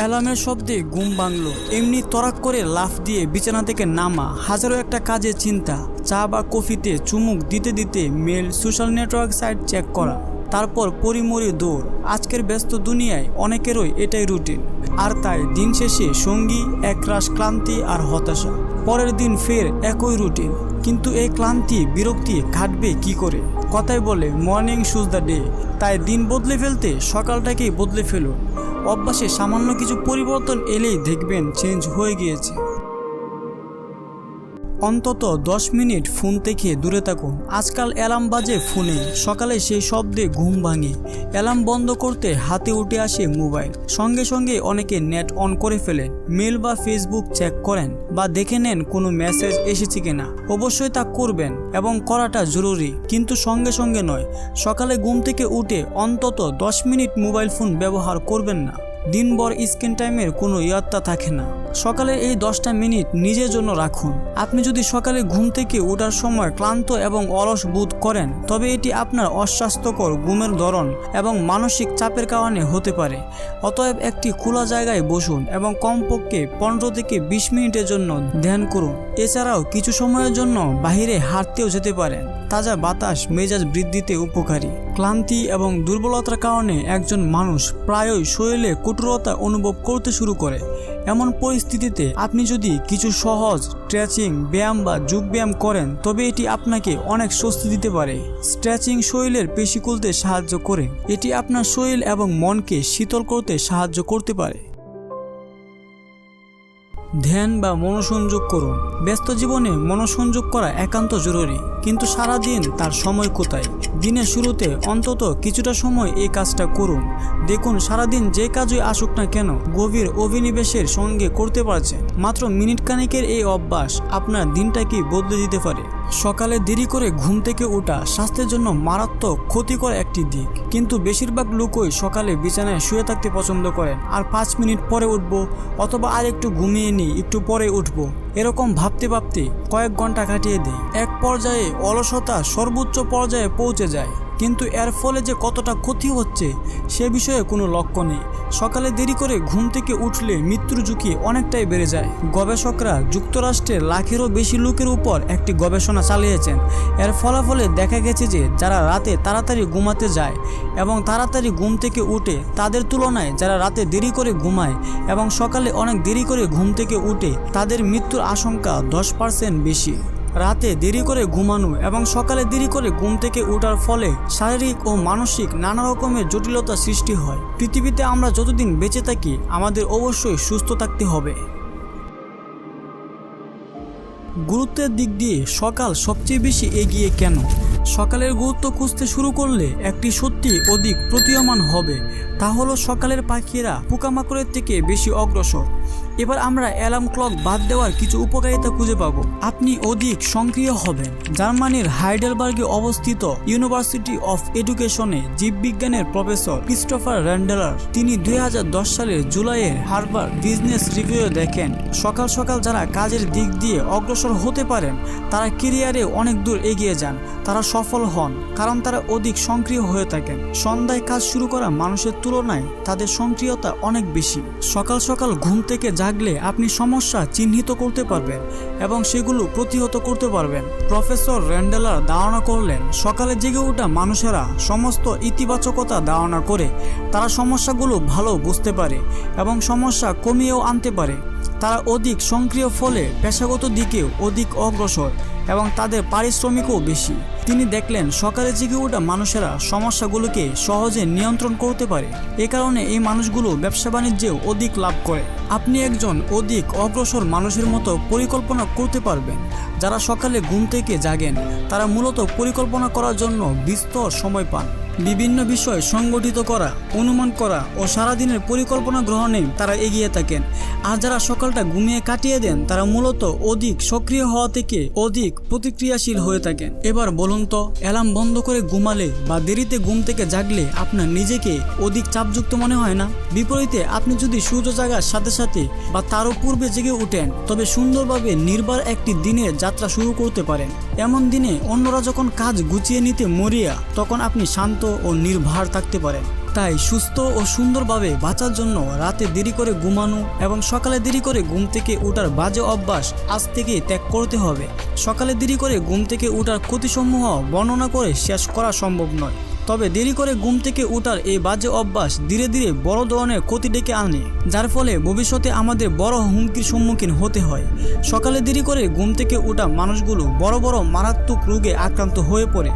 অ্যালার্মের শব্দে ঘুম ভাঙল। এমনি তরাক করে লাফ দিয়ে বিছানা থেকে নামা, হাজারো একটা কাজের চিন্তা, চা বা কফিতে চুমুক দিতে দিতে mail, social network site check করা, তারপর পরিমরি দৌড়। আজকের ব্যস্ত দুনিয়ায় অনেকেরই এটাই রুটিন। আর তাই দিন শেষে সঙ্গী একরাশ ক্লান্তি আর হতাশা। পরের দিন ফের একই রুটিন, কিন্তু এই ক্লান্তি বিরক্তি কাটবে কি করে? কথায় বলে মর্নিং শুজ দ্য ডে। তাই দিন বদলে ফেলতে সকালটাকেই বদলে ফেলুন। অভ্যাসে সামান্য কিছু পরিবর্তন এলেই দেখবেন চেঞ্জ হয়ে গিয়েছে। অন্তত 10 মিনিট ফোন থেকে দূরে থাকুন। আজকাল অ্যালার্ম বাজে ফোনে, সকালে সেই শব্দে ঘুম ভাঙে। অ্যালার্ম বন্ধ করতে হাতে উঠে আসে মোবাইল, সঙ্গে সঙ্গে অনেকে নেট অন করে ফেলেন, মেল বা ফেসবুক চেক করেন বা দেখে নেন কোনো মেসেজ এসেছে কিনা। অবশ্যই তা করবেন এবং করাটা জরুরি, কিন্তু সঙ্গে সঙ্গে নয়। সকালে ঘুম থেকে উঠে অন্তত 10 মিনিট মোবাইল ফোন ব্যবহার করবেন না। দিনভর স্ক্রিন টাইমের কোনো ইয়াত্তা থাকে না। সকালে এই 10টা মিনিট নিজের জন্য রাখুন। আপনি যদি সকালে ঘুম থেকে ওঠার সময় ক্লান্ত এবং অলস বোধ করেন, তবে এটি আপনার অস্বাস্থ্যকর ঘুমের ধরন এবং মানসিক চাপের কারণে হতে পারে। অতএব একটি খোলা জায়গায় বসুন এবং কমপক্ষে 15 থেকে 20 মিনিটের জন্য ধ্যান করুন। এছাড়াও কিছু সময়ের জন্য বাইরে হাঁটতেও যেতে পারেন। তাজা বাতাস মেজাজ বৃদ্ধিতে উপকারী। ক্লান্তি এবং দুর্বলতার কারণে একজন মানুষ প্রায়ই শরীরে কঠোরতা অনুভব করতে শুরু করে। এমন পরিস্থিতিতে আপনি যদি কিছু সহজ স্ট্রেচিং, ব্যায়াম বা যোগব্যায়াম করেন, তবে এটি আপনাকে অনেক স্বস্তি দিতে পারে। স্ট্রেচিং শরীরের পেশি খুলতে সাহায্য করে। এটি আপনার শরীর এবং মনকে শীতল করতে সাহায্য করতে পারে। ধ্যান বা মনোসংযোগ করুন। ব্যস্ত জীবনে মনোসংযোগ করা একান্ত জরুরি, কিন্তু সারাদিন তার সময় কোথায়? দিনের শুরুতে অন্তত কিছুটা সময় এই কাজটা করুন। দেখুন সারাদিন যে কাজই আসুক না কেন, গভীর অভিনিবেশের সঙ্গে করতে পারছেন। মাত্র মিনিট খানেকের এই অভ্যাস আপনার দিনটাকে বদলে দিতে পারে। সকালে দেরি করে ঘুম থেকে ওঠা স্বাস্থ্যের জন্য মারাত্মক ক্ষতিকর একটি দিক, কিন্তু বেশিরভাগ লোকই সকালে বিছানায় শুয়ে থাকতে পছন্দ করেন। আর 5 মিনিট পরে উঠবো, অথবা আর একটু ঘুমিয়ে নিই, একটু পরে উঠবো, এরকম ভাবতে ভাবতে কয়েক ঘন্টা কাটিয়ে দেয়। এক পর্যায়ে অলসতা সর্বোচ্চ পর্যায়ে পৌঁছে যায়, কিন্তু এর ফলে যে কতটা ক্ষতি হচ্ছে সে বিষয়ে কোনো লক্ষ্য নেই। সকালে দেরি করে ঘুম থেকে উঠলে মৃত্যুর ঝুঁকি অনেকটাই বেড়ে যায়। গবেষকরা যুক্তরাষ্ট্রের লাখেরও বেশি লোকের উপর একটি গবেষণা চালিয়েছেন। এর ফলাফলে দেখা গেছে যে যারা রাতে তাড়াতাড়ি ঘুমাতে যায় এবং তাড়াতাড়ি ঘুম থেকে উঠে, তাদের তুলনায় যারা রাতে দেরি করে ঘুমায় এবং সকালে অনেক দেরি করে ঘুম থেকে উঠে, তাদের মৃত্যুর আশঙ্কা 10% বেশি। রাতে দেরি করে ঘুমানো এবং সকালে দেরি করে ঘুম থেকে ওঠার ফলে শারীরিক ও মানসিক নানা রকমের জটিলতা সৃষ্টি হয়। পৃথিবীতে আমরা যতদিন বেঁচে থাকি, আমাদের অবশ্যই সুস্থ থাকতে হবে। গুরুত্বের দিক দিয়ে সকাল সবচেয়ে বেশি এগিয়ে কেন? সকালের গুরুত্ব খুঁজতে শুরু করলে একটি সত্যি অধিক প্রতীয়মান হবে, তা হলো সকালের পাখিরা পোকামাকড়ের থেকে বেশি অগ্রসর। এবার আমরা অ্যালার্ম ক্লক বাদ দেওয়ার কিছু উপকারিতা খুঁজে পাব। আপনি অধিক সক্রিয় হবেন। জার্মানির হাইডেলবার্গে অবস্থিত ইউনিভার্সিটি অফ এডুকেশনে জীববিজ্ঞানের প্রফেসর ক্রিস্টোফার র্যান্ডলার, তিনি 2010 সালের জুলাইয়ের হার্ভার্ড বিজনেস রিভিউয়ে দেখেন, সকাল সকাল যারা কাজের দিক দিয়ে অগ্রসর হতে পারেন, তারা ক্যারিয়ারে অনেক দূর এগিয়ে যান। তারা সফল হন কারণ তারা অধিক সক্রিয় হয়ে থাকেন। সন্ধ্যায় কাজ শুরু করা মানুষের তুলনায় তাদের সক্রিয়তা অনেক বেশি। সকাল সকাল ঘুম থেকে জাগলে আপনি সমস্যা চিহ্নিত করতে পারবেন এবং সেগুলো প্রতিহত করতে পারবেন। প্রফেসর র্যান্ডলার ধারণা করলেন, সকালে জেগে ওঠা মানুষেরা সমস্ত ইতিবাচকতা ধারণা করে, তারা সমস্যাগুলো ভালো বুঝতে পারে এবং সমস্যা কমিয়েও আনতে পারে। তারা অধিক সক্রিয়, ফলে পেশাগত দিকেও অধিক অগ্রসর এবং তাদের পারিশ্রমিকও বেশি। তিনি দেখলেন সকালে জেগে ওঠা মানুষেরা সমস্যাগুলোকে সহজে নিয়ন্ত্রণ করতে পারে। এ কারণে এই মানুষগুলো ব্যবসা বাণিজ্যেও অধিক লাভ করে। আপনি একজন অধিক অগ্রসর মানুষের মতো পরিকল্পনা করতে পারবেন। যারা সকালে ঘুম থেকে জাগেন, তারা মূলত পরিকল্পনা করার জন্য বিস্তর সময় পান। বিভিন্ন বিষয় সংগঠিত করা, অনুমান করা ও সারাদিনের পরিকল্পনা গ্রহণে তারা এগিয়ে থাকেন। আর যারা সকালটা ঘুমিয়ে কাটিয়ে দেন, তারা মূলত অধিক সক্রিয় হওয়া থেকে অধিক প্রতিক্রিয়াশীল হয়ে থাকেন। এবার বলুন তো, অ্যালার্ম বন্ধ করে ঘুমালে বা দেরিতে ঘুম থেকে জাগলে আপনার নিজেকে অধিক চাপযুক্ত মনে হয় না? বিপরীতে আপনি যদি সূর্য জাগার সাথে সাথে বা তারও পূর্বে জেগে উঠেন, তবে সুন্দরভাবে নির্বার একটি দিনের যাত্রা শুরু করতে পারেন। এমন দিনে অন্যরা যখন কাজ গুছিয়ে নিতে মরিয়া, তখন আপনি শান্ত ও নির্ভার থাকতে পারেন। তাই সুস্থ ও সুন্দরভাবে বাঁচার জন্য রাতে দেরি করে ঘুমানো এবং সকালে দেরি করে ঘুম থেকে ওঠার বাজে অভ্যাস আজ থেকেই ত্যাগ করতে হবে। সকালে দেরি করে ঘুম থেকে ওঠার ক্ষতিসমূহ বর্ণনা করে শেষ করা সম্ভব নয়, তবে দেরি করে ঘুম থেকে ওঠার এই বাজে অভ্যাস ধীরে ধীরে বড় ধরনের ক্ষতি ডেকে আনে, যার ফলে ভবিষ্যতে আমাদের বড় হুমকির সম্মুখীন হতে হয়। সকালে দেরি করে ঘুম থেকে ওঠা মানুষগুলো বড় বড় মারাত্মক রোগে আক্রান্ত হয়ে পড়ে।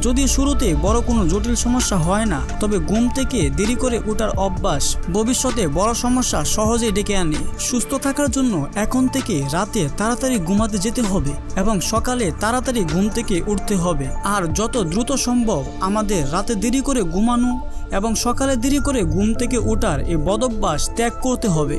যদি শুরুতে বড় কোনো জটিল সমস্যা হয় না, তবে ঘুম থেকে দেরি করে ওঠার অভ্যাস ভবিষ্যতে বড় সমস্যা সহজেই ডেকে আনে। সুস্থ থাকার জন্য এখন থেকে রাতে তাড়াতাড়ি ঘুমাতে যেতে হবে এবং সকালে তাড়াতাড়ি ঘুম থেকে উঠতে হবে। আর যত দ্রুত সম্ভব আমাদের রাতে দেরি করে ঘুমানো এবং সকালে দেরি করে ঘুম থেকে ওঠার এই বদভ্যাস ত্যাগ করতে হবে।